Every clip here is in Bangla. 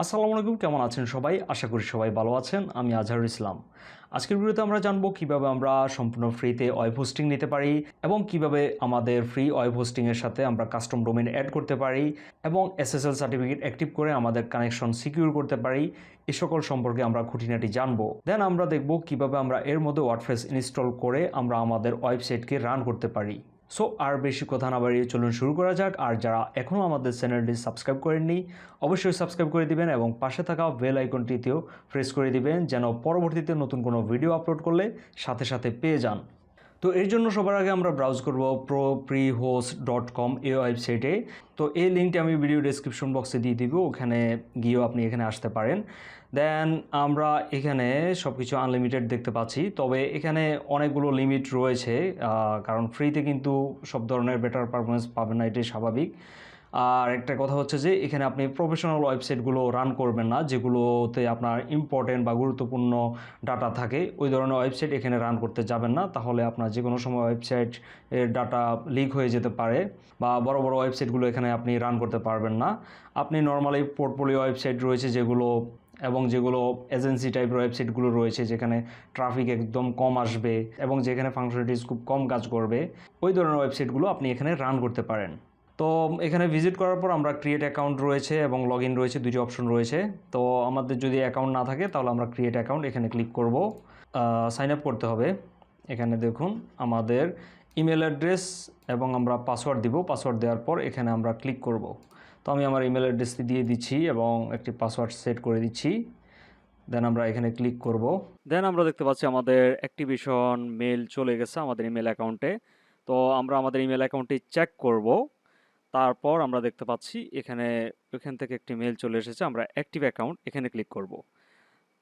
আসসালামু আলাইকুম, কেমন আছেন সবাই? আশা করি সবাই ভালো আছেন। আমি আজহারুল ইসলাম। আজকের ভিডিওতে আমরা জানবো কিভাবে আমরা সম্পূর্ণ ফ্রিতে ওয়েব হোস্টিং নিতে পারি এবং কিভাবে আমাদের ফ্রি ওয়েব হোস্টিং এর সাথে আমরা কাস্টম ডোমেইন অ্যাড করতে পারি এবং SSL সার্টিফিকেট অ্যাক্টিভ করে আমাদের কানেকশন সিকিউর করতে পারি। এই সকল সম্পর্কে আমরা খুঁটিনাটি জানবো। দেন আমরা দেখব কিভাবে আমরা এর মধ্যে ওয়ার্ডপ্রেস ইনস্টল করে আমরা আমাদের ওয়েবসাইটকে রান করতে পারি। সো আর বেশি কথা না বাড়িয়ে চলুন শুরু করা যাক। আর যারা এখনও আমাদের চ্যানেলটি সাবস্ক্রাইব করেননি অবশ্যই সাবস্ক্রাইব করে দিবেন এবং পাশে থাকা বেল আইকনটিতেও প্রেস করে দিবেন যেন পরবর্তীতে নতুন কোনো ভিডিও আপলোড করলে সাথে সাথে পেয়ে যান। তো এর জন্য সবার আগে আমরা ব্রাউজ করব ProfreeHost.com এই ওয়েবসাইটে। তো এই লিঙ্কটি আমি ভিডিও ডেসক্রিপশন বক্সে দিয়ে দিব, ওখানে গিয়েও আপনি এখানে আসতে পারেন। দেন আমরা এখানে সব কিছু আনলিমিটেড দেখতে পাচ্ছি, তবে এখানে অনেকগুলো লিমিট রয়েছে, কারণ ফ্রিতে কিন্তু সব ধরনের বেটার পারফরমেন্স পাবেন না, এটাই স্বাভাবিক। আর একটা কথা হচ্ছে যে এখানে আপনি প্রফেশনাল ওয়েবসাইটগুলো রান করবেন না, যেগুলোতে আপনার ইম্পর্টেন্ট বা গুরুত্বপূর্ণ ডাটা থাকে, ওই ধরনের ওয়েবসাইট এখানে রান করতে যাবেন না। তাহলে আপনার যে কোনো সময় ওয়েবসাইট এর ডাটা লিক হয়ে যেতে পারে বা বড় বড় ওয়েবসাইটগুলো এখানে আপনি রান করতে পারবেন না। আপনি নর্মালি পোর্টফোলিও ওয়েবসাইট রয়েছে যেগুলো এবং যেগুলো এজেন্সি টাইপের ওয়েবসাইটগুলো রয়েছে যেখানে ট্রাফিক একদম কম আসবে এবং যেখানে ফাংশনালিটিস খুব কম কাজ করবে, ওই ধরনের ওয়েবসাইটগুলো আপনি এখানে রান করতে পারেন। তো এখানে ভিজিট করার পর আমরা ক্রিয়েট অ্যাকাউন্ট রয়েছে এবং লগ ইন রয়েছে, দুটি অপশন রয়েছে। তো আমাদের যদি অ্যাকাউন্ট না থাকে তাহলে আমরা ক্রিয়েট অ্যাকাউন্ট এখানে ক্লিক করব। সাইন আপ করতে হবে। এখানে দেখুন আমাদের ইমেল অ্যাড্রেস এবং আমরা পাসওয়ার্ড দিব। পাসওয়ার্ড দেওয়ার পর এখানে আমরা ক্লিক করব। তো আমি আমার ইমেল অ্যাড্রেসটি দিয়ে দিচ্ছি এবং একটি পাসওয়ার্ড সেট করে দিচ্ছি। দেন আমরা এখানে ক্লিক করব। দেন আমরা দেখতে পাচ্ছি আমাদের অ্যাক্টিভেশন মেল চলে গেছে আমাদের ইমেল অ্যাকাউন্টে। তো আমরা আমাদের ইমেল অ্যাকাউন্টটি চেক করব। তারপর আমরা দেখতে পাচ্ছি এখান থেকে একটি মেল চলে এসেছে, আমরা অ্যাক্টিভ অ্যাকাউন্ট এখানে ক্লিক করব।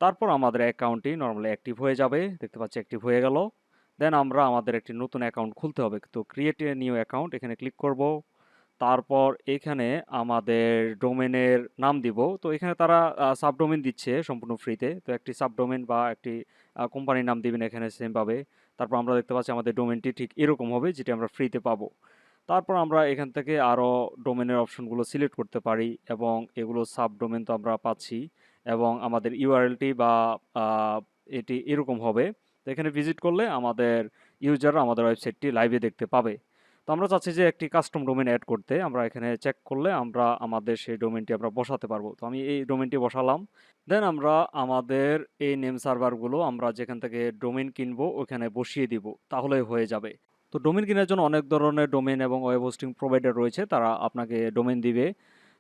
তারপর আমাদের অ্যাকাউন্টটি নর্মালি অ্যাক্টিভ হয়ে যাবে, দেখতে পাচ্ছি অ্যাক্টিভ হয়ে গেল। দেন আমরা আমাদের একটি নতুন অ্যাকাউন্ট খুলতে হবে, তো ক্রিয়েট এ নিউ অ্যাকাউন্ট এখানে ক্লিক করব। তারপর এখানে আমাদের ডোমেনের নাম দিব। তো এখানে তারা সাবডোমেন দিচ্ছে সম্পূর্ণ ফ্রিতে, তো একটি সাবডোমেন বা একটি কোম্পানির নাম দিবেন এখানে সেমভাবে। তারপর আমরা দেখতে পাচ্ছি আমাদের ডোমেনটি ঠিক এরকম হবে যেটি আমরা ফ্রিতে পাবো। তারপর আমরা এখান থেকে আরও ডোমেনের অপশনগুলো সিলেক্ট করতে পারি এবং এগুলো সাবডোমেন তো আমরা পাচ্ছি এবং আমাদের ইউআরএলটি বা এটি এরকম হবে। তো এখানে ভিজিট করলে আমাদের ইউজাররা আমাদের ওয়েবসাইটটি লাইভে দেখতে পাবে। তো আমরা চাচ্ছি যে একটি কাস্টম ডোমেন অ্যাড করতে, আমরা এখানে চেক করলে আমরা আমাদের সেই ডোমেনটি আমরা বসাতে পারবো। তো আমি এই ডোমেনটি বসালাম। দেন আমরা আমাদের এই নেম সার্ভারগুলো আমরা যেখান থেকে ডোমেন কিনবো ওখানে বসিয়ে দিব, তাহলে হয়ে যাবে। তো ডোমেন কেনার জন্য অনেক ধরনের ডোমেন এবং ওয়েব হোস্টিং প্রোভাইডার রয়েছে, তারা আপনাকে ডোমেন দিবে।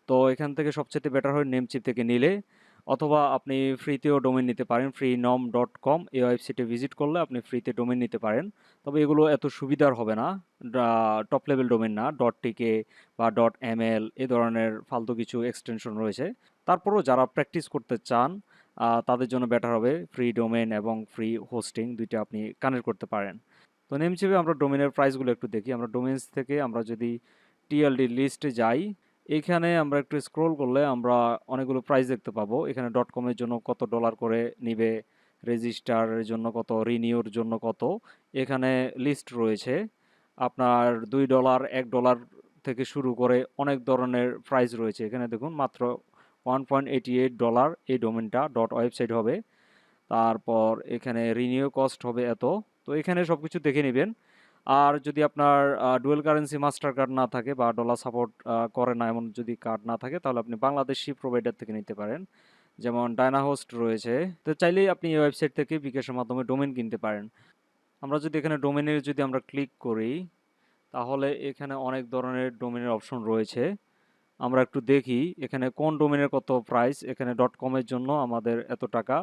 তো এখান থেকে সবচেয়ে বেটার হয় নেমচিপ থেকে নিলে, অথবা আপনি ফ্রিতেও ডোমেন নিতে পারেন। 𝓞𝓽𝓬𝓲𝓭𝓮𝓸𝓼 এই ওয়েবসাইটে ভিজিট করলে আপনি ফ্রিতে ডোমেন নিতে পারেন। তবে এগুলো এত সুবিধার হবে না, টপ লেভেল ডোমেন না, .tk বা .ml এই ধরনের ফালতু কিছু এক্সটেনশন রয়েছে। তারপরেও যারা প্র্যাকটিস করতে চান তাদের জন্য বেটার হবে ফ্রি ডোমেন এবং ফ্রি হোস্টিং দুইটা আপনি কানেক্ট করতে পারেন। তো নেমচিপে আমরা ডোমেনের প্রাইসগুলো একটু দেখি। আমরা ডোমেন্স থেকে আমরা যদি টিএলডি লিস্টে যাই, এখানে আমরা একটু স্ক্রল করলে আমরা অনেকগুলো প্রাইস দেখতে পাবো। এখানে .com-এর জন্য কত ডলার করে নিবে, রেজিস্টারের জন্য কত, রিনিউর জন্য কত, এখানে লিস্ট রয়েছে। আপনার $2 $1 থেকে শুরু করে অনেক ধরনের প্রাইস রয়েছে। এখানে দেখুন মাত্র $1.88 এই ডোমেনটা ওয়েবসাইট হবে। তারপর এখানে রিনিউ কস্ট হবে এত। তো এখানে সব কিছু দেখে নেবেন। আর যদি আপনার ডুয়েল কারেন্সি মাস্টার কার্ড না থাকে বা ডলার সাপোর্ট করে না এমন যদি কার্ড না থাকে, তাহলে আপনি বাংলাদেশি প্রোভাইডার থেকে নিতে পারেন, যেমন ডায়নাহোস্ট রয়েছে। তো চাইলেই আপনি এই ওয়েবসাইট থেকে বিকাশের মাধ্যমে ডোমেন কিনতে পারেন। আমরা যদি এখানে ডোমেনের যদি আমরা ক্লিক করি, তাহলে এখানে অনেক ধরনের ডোমেনের অপশন রয়েছে। আমরা একটু দেখি এখানে কোন ডোমেনের কত প্রাইস। এখানে .com-এর জন্য আমাদের এত টাকা,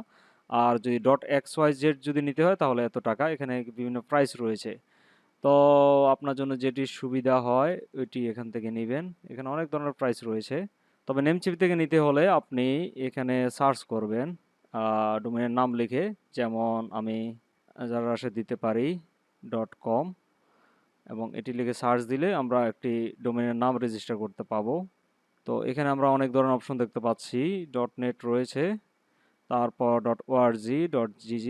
আর যদি .xyz যদি নিতে হয় তাহলে এত টাকা। এখানে বিভিন্ন প্রাইস রয়েছে। তো আপনার জন্য যেটি সুবিধা হয় ওইটি এখান থেকে নেবেন। এখানে অনেক ধরনের প্রাইস রয়েছে। তবে নেমচিপ থেকে নিতে হলে আপনি এখানে সার্চ করবেন ডোমেনের নাম লিখে, যেমন আমি 𝓟𝓵𝓪𝓂 দিতে পারি .com এবং এটি লিখে সার্চ দিলে আমরা একটি ডোমেনের নাম রেজিস্টার করতে পাবো। তো এখানে আমরা অনেক ধরনের অপশন দেখতে পাচ্ছি। .net রয়েছে, তারপর .org .gg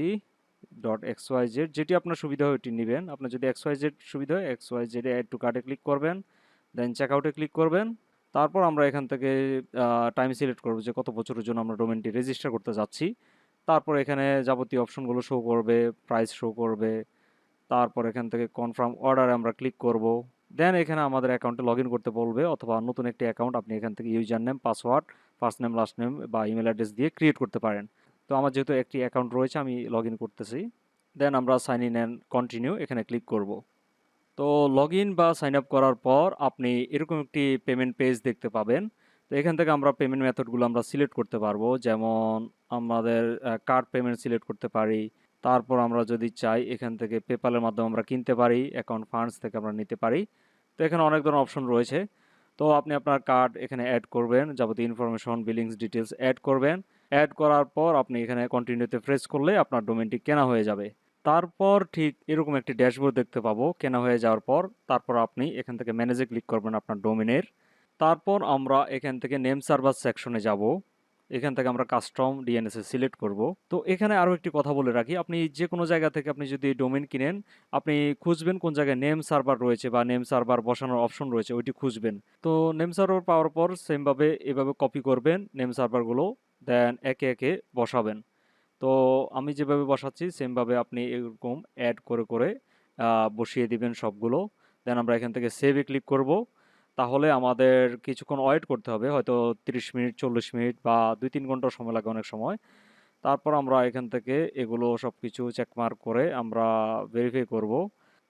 .xyz, যেটি আপনার সুবিধা হয় ওইটি নেবেন। আপনার যদি xyz সুবিধা হয় xyz এ অ্যাড টু কার্টে ক্লিক করবেন, দেন চেকআউটে ক্লিক করবেন। তারপর আমরা এখান থেকে টাইম সিলেক্ট করব যে কত বছরের জন্য আমরা ডোমেনটি রেজিস্টার করতে যাচ্ছি। তারপর এখানে যাবতীয় অপশনগুলো শো করবে, প্রাইস শো করবে। তারপর এখান থেকে কনফার্ম অর্ডারে আমরা ক্লিক করব। দেন এখানে আমাদের অ্যাকাউন্টে লগ ইন করতে বলবে, অথবা নতুন একটি অ্যাকাউন্ট আপনি এখান থেকে user name, password, first name, last name বা ইমেল অ্যাড্রেস দিয়ে ক্রিয়েট করতে পারেন। তো আমার যেহেতু একটি অ্যাকাউন্ট রয়েছে, আমি লগ ইন করতেছি। দেন আমরা সাইন ইন অ্যান্ড কন্টিনিউ এখানে ক্লিক করব। তো লগ ইন বা সাইন আপ করার পর আপনি এরকম একটি পেমেন্ট পেজ দেখতে পাবেন। তো এখান থেকে আমরা পেমেন্ট মেথডগুলো আমরা সিলেক্ট করতে পারবো, যেমন আমাদের কার্ড পেমেন্ট সিলেক্ট করতে পারি। তারপর আমরা যদি চাই এখান থেকে পেপ্যালের মাধ্যমে আমরা কিনতে পারি, অ্যাকাউন্ট ফান্ডস থেকে আমরা নিতে পারি। তো এখানে অনেক ধরনের অপশন রয়েছে। তো আপনি আপনার কার্ড এখানে অ্যাড করবেন, যাবতীয় ইনফরমেশন, বিলিংস ডিটেলস অ্যাড করবেন। অ্যাড করার পর আপনি এখানে কন্টিনিউতে প্রেস করলে আপনার ডোমেনটি কেনা হয়ে যাবে। তারপর ঠিক এরকম একটি ড্যাশবোর্ড দেখতে পাবো কেনা হয়ে যাওয়ার পর। তারপর আপনি এখান থেকে ম্যানেজে ক্লিক করবেন আপনার ডোমেনের। তারপর আমরা এখান থেকে নেম সার্ভার সেকশনে যাব। এখান থেকে আমরা কাস্টম ডিএনএস সিলেক্ট করব। তো এখানে আরও একটি কথা বলে রাখি, আপনি যে কোনো জায়গা থেকে আপনি যদি ডোমেন কিনেন, আপনি খুঁজবেন কোন জায়গায় নেম সার্ভার রয়েছে বা নেম সার্ভার বসানোর অপশন রয়েছে, ওইটি খুঁজবেন। তো নেম সার্ভার পাওয়ার পর সেমভাবে এভাবে কপি করবেন নেম সার্ভারগুলো, দেন একে একে বসাবেন। তো আমি যেভাবে বসাচ্ছি সেমভাবে আপনি এরকম অ্যাড করে করে বসিয়ে দিবেন সবগুলো। দেন আমরা এখান থেকে সেভে ক্লিক করব। তাহলে আমাদের কিছুক্ষণ ওয়েট করতে হবে, হয়তো 30 মিনিট, 40 মিনিট বা 2-3 ঘন্টা সময় লাগে অনেক সময়। তারপর আমরা এখান থেকে এগুলো সব কিছু চেকমার্ক করে আমরা ভেরিফাই করব।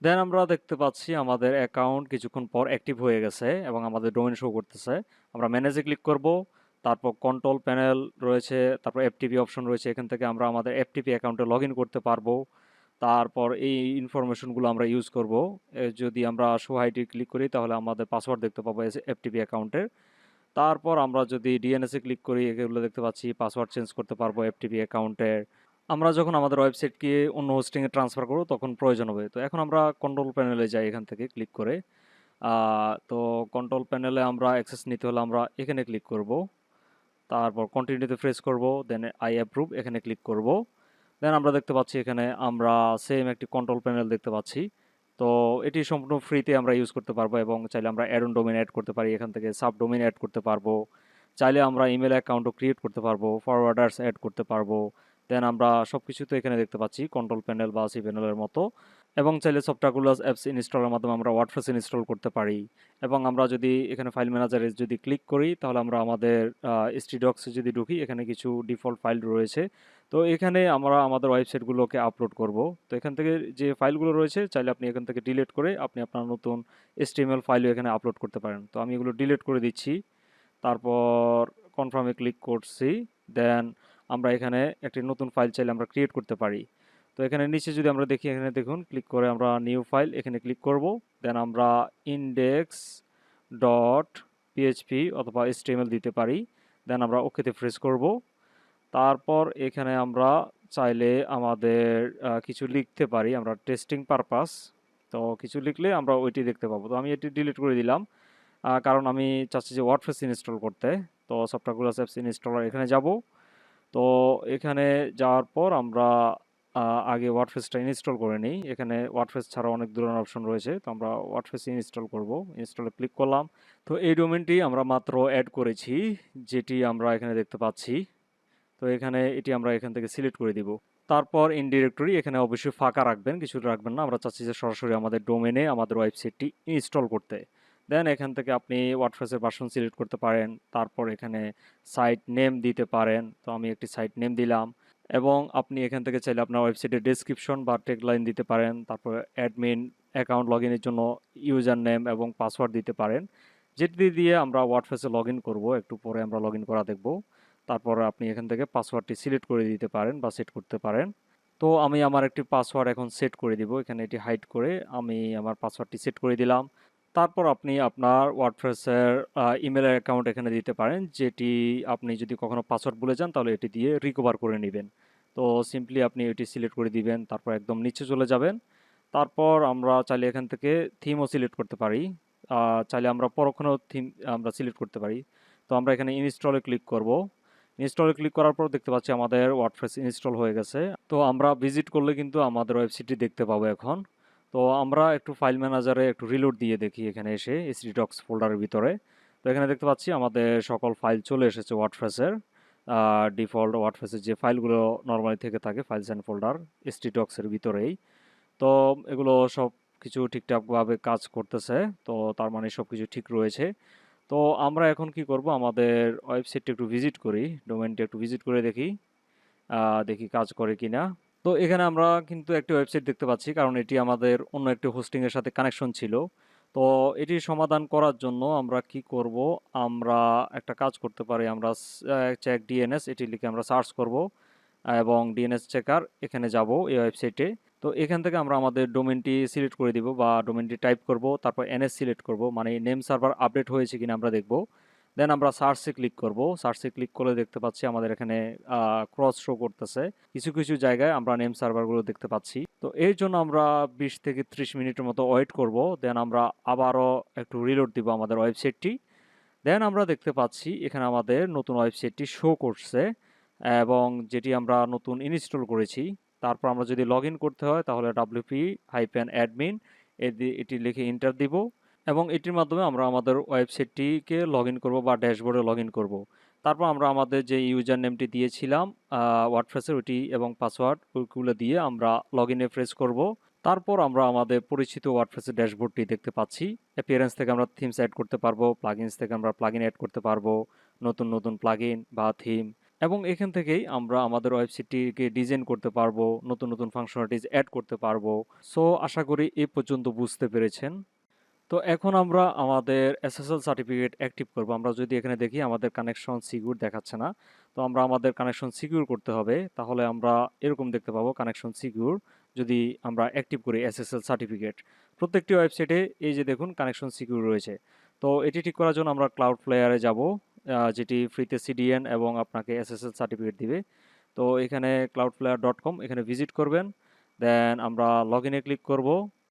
দেন আমরা দেখতে পাচ্ছি আমাদের অ্যাকাউন্ট কিছুক্ষণ পর অ্যাক্টিভ হয়ে গেছে এবং আমাদের ডোমেন শো করতেছে। আমরা ম্যানেজে ক্লিক করব। তারপর কন্ট্রোল প্যানেল রয়েছে, তারপর এফটিপি অপশন রয়েছে, এখান থেকে আমরা আমাদের এফটিপি অ্যাকাউন্টে লগ ইন করতে পারবো। তারপর এই ইনফরমেশনগুলো আমরা ইউজ করব। যদি আমরা শো আইডি ক্লিক করি তাহলে আমাদের পাসওয়ার্ড দেখতে পাবো এফটিপি অ্যাকাউন্টের। তারপর আমরা যদি ডিএনএসে ক্লিক করি, এগুলো দেখতে পাচ্ছি পাসওয়ার্ড চেঞ্জ করতে পারবো এফটিপি অ্যাকাউন্টের। আমরা যখন আমাদের ওয়েবসাইটকে অন্য হোস্টিংয়ে ট্রান্সফার করব তখন প্রয়োজন হবে। তো এখন আমরা কন্ট্রোল প্যানেলে যাই এখান থেকে ক্লিক করে। তো কন্ট্রোল প্যানেলে আমরা অ্যাক্সেস নিতে হলে আমরা এখানে ক্লিক করব। তারপর কন্টিনিউতে প্রেস করব, দেন আই অ্যাপ্রুভ এখানে ক্লিক করব। দেন আমরা দেখতে পাচ্ছি এখানে আমরা সেম একটি কন্ট্রোল প্যানেল দেখতে পাচ্ছি। তো এটি সম্পূর্ণ ফ্রিতে আমরা ইউজ করতে পারবো এবং চাইলে আমরা অ্যাড অন ডোমেন অ্যাড করতে পারি, এখান থেকে সাব ডোমেন অ্যাড করতে পারবো। চাইলে আমরা ইমেল অ্যাকাউন্টও ক্রিয়েট করতে পারবো, ফরওয়ার্ডার্স অ্যাড করতে পারবো। দেন আমরা সব কিছু তো এখানে দেখতে পাচ্ছি কন্ট্রোল প্যানেল বা সি প্যানেলের মতো। এবং চাইলে সফটওয়্যারগুলো অ্যাপস ইনস্টলের মাধ্যমে আমরা ওয়ার্ডপ্রেস ইনস্টল করতে পারি। এবং আমরা যদি এখানে ফাইল ম্যানেজারে যদি ক্লিক করি তাহলে আমরা আমাদের htdocs যদি ঢুকি, এখানে কিছু ডিফল্ট ফাইল রয়েছে। তো এখানে আমরা আমাদের ওয়েবসাইটগুলোকে আপলোড করব। তো এখান থেকে যে ফাইলগুলো রয়েছে চাইলে আপনি এখান থেকে ডিলিট করে আপনি আপনার নতুন HTML ফাইলও এখানে আপলোড করতে পারেন। তো আমি এগুলো ডিলিট করে দিচ্ছি। তারপর কনফার্মে ক্লিক করছি। দেন আমরা এখানে একটি নতুন ফাইল চাইলে আমরা ক্রিয়েট করতে পারি। তো এখানে নিচে যদি আমরা দেখি, এখানে দেখুন ক্লিক করে আমরা নিউ ফাইল এখানে ক্লিক করব। দেন আমরা ইন্ডেক্স ডট পিএইচপি অথবা HTML দিতে পারি। দেন আমরা ওকেতে প্রেস করব। তারপর এখানে আমরা চাইলে আমাদের কিছু লিখতে পারি, আমরা টেস্টিং পারপাস। তো কিছু লিখলে আমরা ওইটি দেখতে পাবো। তো আমি এটি ডিলিট করে দিলাম, কারণ আমি চাচ্ছি যে ওয়ার্ডপ্রেস ইনস্টল করতে। তো সফটওয়্যারগুলো অ্যাপস ইনস্টলার এখানে যাব। তো এখানে যাওয়ার পর আমরা আগে ওয়ার্ডপ্রেসটা ইনস্টল করে নিই। এখানে ওয়ার্ডপ্রেস ছাড়া অনেক ধরনের অপশন রয়েছে, তো আমরা ওয়ার্ডপ্রেস ইনস্টল করব। ইনস্টলে ক্লিক করলাম। তো এই ডোমেনটি আমরা মাত্র অ্যাড করেছি, যেটি আমরা এখানে দেখতে পাচ্ছি। তো এখানে এটি আমরা এখান থেকে সিলেক্ট করে দিব। তারপর ইন ডিরেক্টরি এখানে অবশ্যই ফাঁকা রাখবেন, কিছু রাখবেন না। আমরা চাচ্ছি যে সরাসরি আমাদের ডোমেনে আমাদের ওয়েবসাইটটি ইনস্টল করতে। দেন এখান থেকে আপনি ওয়ার্ডপ্রেসের ভার্সন সিলেক্ট করতে পারেন। তারপর এখানে সাইট নেম দিতে পারেন। তো আমি একটি সাইট নেম দিলাম। এবং আপনি এখান থেকে চাইলে আপনার ওয়েবসাইটের ডেসক্রিপশন বা ট্যাগলাইন দিতে পারেন। তারপর অ্যাডমিন অ্যাকাউন্ট লগ ইনের জন্য ইউজার নেম এবং পাসওয়ার্ড দিতে পারেন, যেটি দিয়ে আমরা ওয়ার্ডপ্রেসে লগ ইন করবো। একটু পরে আমরা লগ ইন করা দেখব। তারপর আপনি এখান থেকে পাসওয়ার্ডটি সিলেক্ট করে দিতে পারেন বা সেট করতে পারেন। তো আমি আমার একটি পাসওয়ার্ড এখন সেট করে দিব, এখানে এটি হাইড করে আমি আমার পাসওয়ার্ডটি সেট করে দিলাম। তারপর আপনি আপনার ওয়ার্ডপ্রেসের ইমেল অ্যাকাউন্ট এখানে দিতে পারেন, যেটি আপনি যদি কখনো পাসওয়ার্ড ভুলে যান তাহলে এটি দিয়ে রিকভার করে নেবেন। তো সিম্পলি আপনি এটি সিলেক্ট করে দিবেন, তারপর একদম নিচে চলে যাবেন। তারপর আমরা চাইলে এখান থেকে থিমও সিলেক্ট করতে পারি, চাইলে আমরা পরক্ষণেও থিম আমরা সিলেক্ট করতে পারি। তো আমরা এখানে ইনস্টলে ক্লিক করব। ইনস্টলে ক্লিক করার পর দেখতে পাচ্ছি আমাদের ওয়ার্ডপ্রেস ইনস্টল হয়ে গেছে। তো আমরা ভিজিট করলে কিন্তু আমাদের ওয়েবসাইটটি দেখতে পাবো এখন। তো আমরা একটু ফাইল ম্যানেজারে একটু রিলোড দিয়ে দেখি এখানে এসে htdocs ফোল্ডারের ভিতরে। তো এখানে দেখতে পাচ্ছি আমাদের সকল ফাইল চলে এসেছে ওয়ার্ডপ্রেসের ডিফল্ট ওয়ার্ডপ্রেসের যে ফাইলগুলো নর্মালি থেকে থাকে ফাইলস অ্যান্ড ফোল্ডার htdocs-এর ভিতরেই। তো এগুলো সব কিছু ঠিকঠাকভাবে কাজ করতেছে। তো তার মানে সব কিছু ঠিক রয়েছে। তো আমরা এখন কি করব, আমাদের ওয়েবসাইটটা একটু ভিজিট করি, ডোমেইনটা একটু ভিজিট করে দেখি দেখি কাজ করে কিনা। তো এখানে আমরা কিন্তু একটি ওয়েবসাইট দেখতে পাচ্ছি, কারণ এটি আমাদের অন্য একটি হোস্টিংয়ের সাথে কানেকশন ছিল। তো এটির সমাধান করার জন্য আমরা কি করব, আমরা একটা কাজ করতে পারি, আমরা চেক ডিএনএস এটি লিখে আমরা সার্চ করব এবং ডিএনএস চেকার এখানে যাব এই ওয়েবসাইটে। তো এখান থেকে আমরা আমাদের ডোমেনটি সিলেক্ট করে দিব বা ডোমেনটি টাইপ করব, তারপর এনএস সিলেক্ট করব, মানে নেম সার্ভার আপডেট হয়েছে কিনা আমরা দেখব। দেন আমরা সার্চে ক্লিক করব। সার্চে ক্লিক করলে দেখতে পাচ্ছি আমাদের এখানে ক্রস শো করতেছে, কিছু কিছু জায়গায় আমরা নেম সার্ভারগুলো দেখতে পাচ্ছি। তো এর জন্য আমরা 20 থেকে 30 মিনিটের মতো ওয়েট করব। দেন আমরা আবারও একটু রিলোড দিব আমাদের ওয়েবসাইটটি। দেন আমরা দেখতে পাচ্ছি এখানে আমাদের নতুন ওয়েবসাইটটি শো করছে এবং যেটি আমরা নতুন ইনস্টল করেছি। তারপর আমরা যদি লগ ইন করতে হয় তাহলে wp-admin এটি লিখে এন্টার দিব এবং এটির মাধ্যমে আমরা আমাদের ওয়েবসাইটটিকে লগ ইন করবো বা ড্যাশবোর্ডে লগ ইন করবো। তারপর আমরা আমাদের যে ইউজার নেমটি দিয়েছিলাম ওয়ার্ডপ্রেসের ওইটি এবং পাসওয়ার্ড ওইগুলো দিয়ে আমরা লগ ইনে প্রেস করব। তারপর আমরা আমাদের পরিচিত ওয়ার্ডপ্রেসের ড্যাশবোর্ডটি দেখতে পাচ্ছি। অ্যাপিয়ারেন্স থেকে আমরা থিমস অ্যাড করতে পারবো, প্লাগইনস থেকে আমরা প্লাগইন অ্যাড করতে পারবো, নতুন নতুন প্লাগইন বা থিম, এবং এখান থেকেই আমরা আমাদের ওয়েবসাইটটিকে ডিজাইন করতে পারবো, নতুন নতুন ফাংশনালিটিস অ্যাড করতে পারবো। সো আশা করি এই পর্যন্ত বুঝতে পেরেছেন। তো এখন আমরা আমাদের SSL সার্টিফিকেট অ্যাক্টিভ করব। আমরা যদি এখানে দেখি আমাদের কানেকশন সিকিউর দেখাচ্ছে না, তো আমরা আমাদের কানেকশন সিকিউর করতে হবে। তাহলে আমরা এরকম দেখতে পাবো কানেকশন সিকিউর, যদি আমরা অ্যাক্টিভ করি SSL সার্টিফিকেট। প্রত্যেকটি ওয়েবসাইটে এই যে দেখুন কানেকশন সিকিউর রয়েছে। তো এটি ঠিক করার জন্য আমরা ক্লাউডফ্লায়ারে যাব, যেটি ফ্রিতে CDN এবং আপনাকে SSL সার্টিফিকেট দিবে। তো এখানে cloudflare.com এখানে ভিজিট করবেন। দেন আমরা লগ ইনে ক্লিক করব।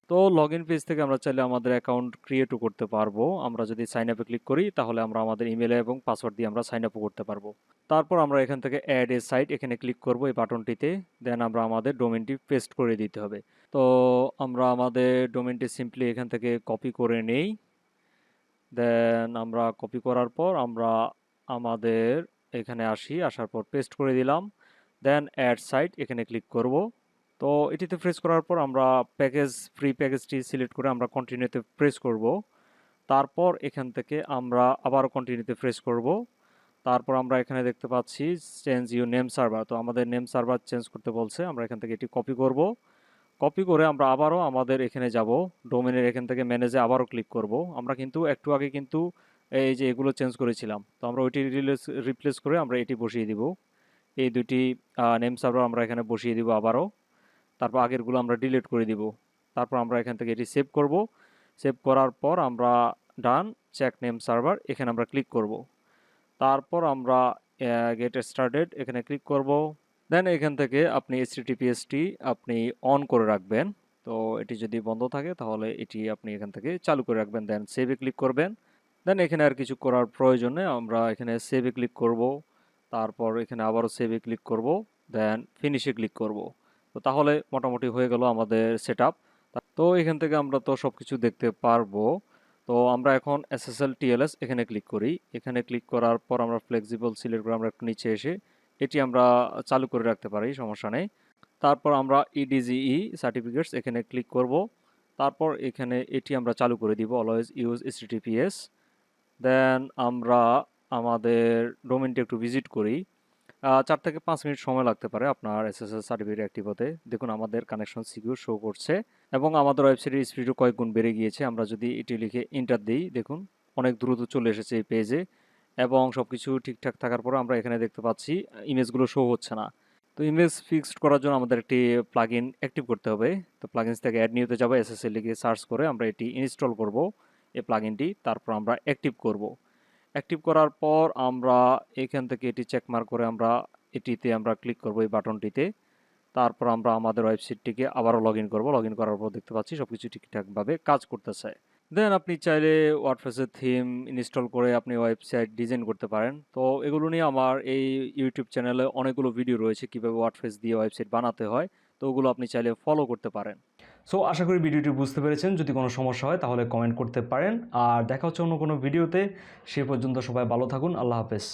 তো লগ ইন পেজ থেকে আমরা চাইলে আমাদের অ্যাকাউন্ট ক্রিয়েটও করতে পারবো। আমরা যদি সাইন আপে ক্লিক করি তাহলে আমরা আমাদের ইমেল এবং পাসওয়ার্ড দিয়ে আমরা সাইন আপও করতে পারবো। তারপর আমরা এখান থেকে অ্যাড এ সাইট এখানে ক্লিক করব এই বাটনটিতে। দেন আমরা আমাদের ডোমেনটি পেস্ট করে দিতে হবে। তো আমরা আমাদের ডোমেনটি সিম্পলি এখান থেকে কপি করে নেই। দেন আমরা কপি করার পর আমরা আমাদের এখানে আসার পর পেস্ট করে দিলাম। দেন অ্যাড সাইট এখানে ক্লিক করব। তো এটিতে প্রেস করার পর আমরা ফ্রি প্যাকেজটি সিলেক্ট করে আমরা কন্টিনিউতে প্রেস করব। তারপর এখান থেকে আমরা আবারও কন্টিনিউতে প্রেস করব। তারপর আমরা এখানে দেখতে পাচ্ছি চেঞ্জ ইউর নেম সার্ভার। তো আমাদের নেম সার্ভার চেঞ্জ করতে বলছে, আমরা এখান থেকে এটি কপি করব। কপি করে আমরা আবারও আমাদের এখানে যাব, ডোমেনের এখান থেকে ম্যানেজে আবারও ক্লিক করব। আমরা কিন্তু একটু আগে কিন্তু এই যে এগুলো চেঞ্জ করেছিলাম, তো আমরা ওইটি রিপ্লেস করে আমরা এটি বসিয়ে দিব। এই দুটি নেম সার্ভার আমরা এখানে বসিয়ে দিব আবারও। তারপর আগেরগুলো আমরা ডিলিট করে দিব। তারপর আমরা এখান থেকে এটি সেভ করব। সেভ করার পর আমরা ডান চেক নেম সার্ভার এখানে আমরা ক্লিক করব। তারপর আমরা গেট স্টার্টেড এখানে ক্লিক করব। দেন এখান থেকে আপনি HTTPSটি আপনি অন করে রাখবেন। তো এটি যদি বন্ধ থাকে তাহলে এটি আপনি এখান থেকে চালু করে রাখবেন। দেন সেভে ক্লিক করবেন। দেন এখানে আর কিছু করার প্রয়োজনে আমরা এখানে সেভে ক্লিক করব। তারপর এখানে আবারও সেভে ক্লিক করব। দেন ফিনিশে ক্লিক করব। তো তাহলে মোটামুটি হয়ে গেল আমাদের সেটআপ। তো এখান থেকে আমরা তো সব কিছু দেখতে পারবো। তো আমরা এখন SSL TLS এখানে ক্লিক করি। এখানে ক্লিক করার পর আমরা ফ্লেক্সিবল সিলেক্ট করে আমরা একটু নিচে এসে এটি আমরা চালু করে রাখতে পারি, সমস্যা নেই। তারপর আমরা EDGE সার্টিফিকেটস এখানে ক্লিক করব। তারপর এখানে এটি আমরা চালু করে দিব, অলওয়েজ ইউজ HTTPS। দেন আমরা আমাদের ডোমেনটি একটু ভিজিট করি। 4 থেকে 5 মিনিট সময় লাগতে পারে আপনার SSL সার্টিফিকেট অ্যাক্টিভ হতে। দেখুন আমাদের কানেকশন সিকিউর শো করছে এবং আমাদের ওয়েবসাইটের স্পিডও কয়েক গুণ বেড়ে গিয়েছে। আমরা যদি এটি লিখে এন্টার দিই, দেখুন অনেক দ্রুত চলে এসেছে এই পেজে এবং সব কিছু ঠিকঠাক থাকার পর আমরা এখানে দেখতে পাচ্ছি ইমেজগুলো শো হচ্ছে না। তো ইমেজ ফিক্সড করার জন্য আমাদের একটি প্লাগইন অ্যাক্টিভ করতে হবে। তো প্লাগইনস থেকে অ্যাড নিউতে যাবো, SSL লিখে সার্চ করে আমরা এটি ইনস্টল করব এই প্লাগইনটি। তারপর আমরা অ্যাক্টিভ করব। অ্যাক্টিভ করার পর আমরা এখান থেকে এটি চেক মার্ক করে আমরা এটিতে আমরা ক্লিক করব এই বাটনটিতে। তারপর আমরা আমাদের ওয়েবসাইটটিকে আবারও লগ ইন করবো। লগ ইন করার পর দেখতে পাচ্ছি সব কিছু ঠিকঠাকভাবে কাজ করতেছে। দেন আপনি চাইলে ওয়ার্ডপ্রেসের থিম ইনস্টল করে আপনি ওয়েবসাইট ডিজাইন করতে পারেন। তো এগুলো নিয়ে আমার এই ইউটিউব চ্যানেলে অনেকগুলো ভিডিও রয়েছে কীভাবে ওয়ার্ডপ্রেস দিয়ে ওয়েবসাইট বানাতে হয়। তো ওগুলো আপনি চাইলে ফলো করতে পারেন। সো আশা করি ভিডিওটি বুঝতে পেরেছেন। যদি কোনো সমস্যা হয় তাহলে কমেন্ট করতে পারেন। আর দেখা হচ্ছে অন্য কোনো ভিডিওতে। সে পর্যন্ত সবাই ভালো থাকুন। আল্লাহ হাফেজ।